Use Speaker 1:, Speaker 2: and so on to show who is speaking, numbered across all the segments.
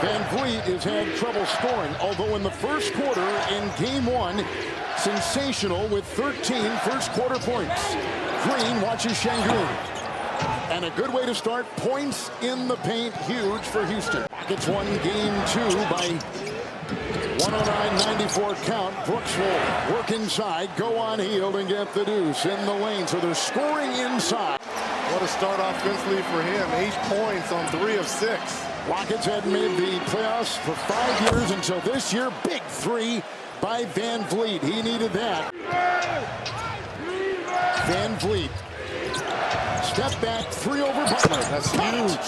Speaker 1: VanVleet has had trouble scoring, although in the first quarter in game one, sensational with 13 first quarter points. Green watches Şengün. And a good way to start, points in the paint, huge for Houston. Rockets won game two by 109-94 count. Brooks will work inside, go on Hield, and get the deuce in the lane. So they're scoring inside.
Speaker 2: What a start offensively for him. 8 points on 3 of 6.
Speaker 1: Rockets had made the playoffs for 5 years until this year. Big three by VanVleet. He needed that. VanVleet. Step back, 3 over Butler.
Speaker 2: That's huge.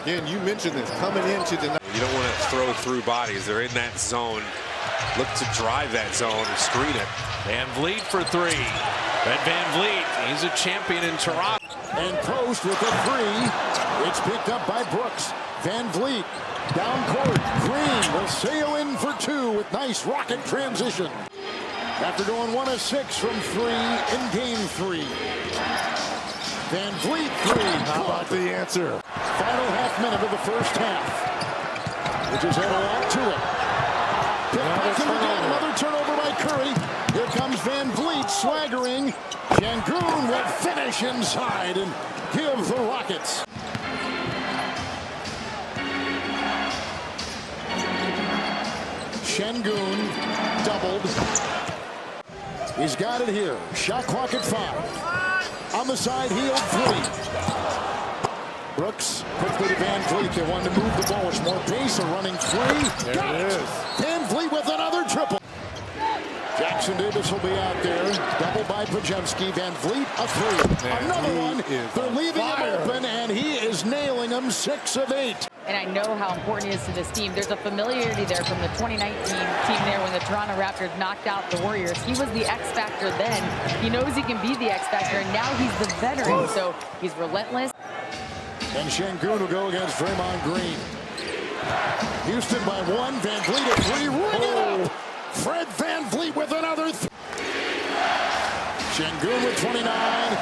Speaker 2: Again, you mentioned this coming into tonight.
Speaker 3: You don't want to throw through bodies. They're in that zone. Look to drive that zone and screen it.
Speaker 4: VanVleet for 3. And VanVleet, he's a champion in Toronto.
Speaker 1: And Post with a 3. It's picked up by Brooks. VanVleet down court. Green will sail in for 2 with nice rocket transition. After going 1 of 6 from 3 in game 3. VanVleet 3.
Speaker 2: How about the answer?
Speaker 1: Final half minute of the first half. Which has had a lot to it. Another turnover by Curry. Here comes VanVleet swaggering. Şengün will finish inside and give the Rockets. Şengün doubled. He's got it here. Shot clock at 5. On the side, Hield 3. Brooks quickly to VanVleet. They wanted to move the ball with more pace. A running 3.
Speaker 2: There it is.
Speaker 1: VanVleet with another triple. Jackson Davis will be out there. Double by Pajemski. VanVleet a 3. Another one. They're leaving him open, and he is nailing them 6 of 8.
Speaker 5: And I know how important he is to this team. There's a familiarity there from the 2019 team there when the Toronto Raptors knocked out the Warriors. He was the X factor then. He knows he can be the X factor, and now he's the veteran. So he's relentless.
Speaker 1: And Şengün will go against Draymond Green. Houston by 1. VanVleet at 3. Ring it up. Fred VanVleet with another 3. Şengün with 29.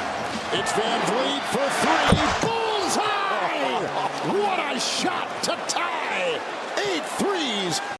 Speaker 1: It's VanVleet for 3. Bullseye! What a shot to tie! 8 threes.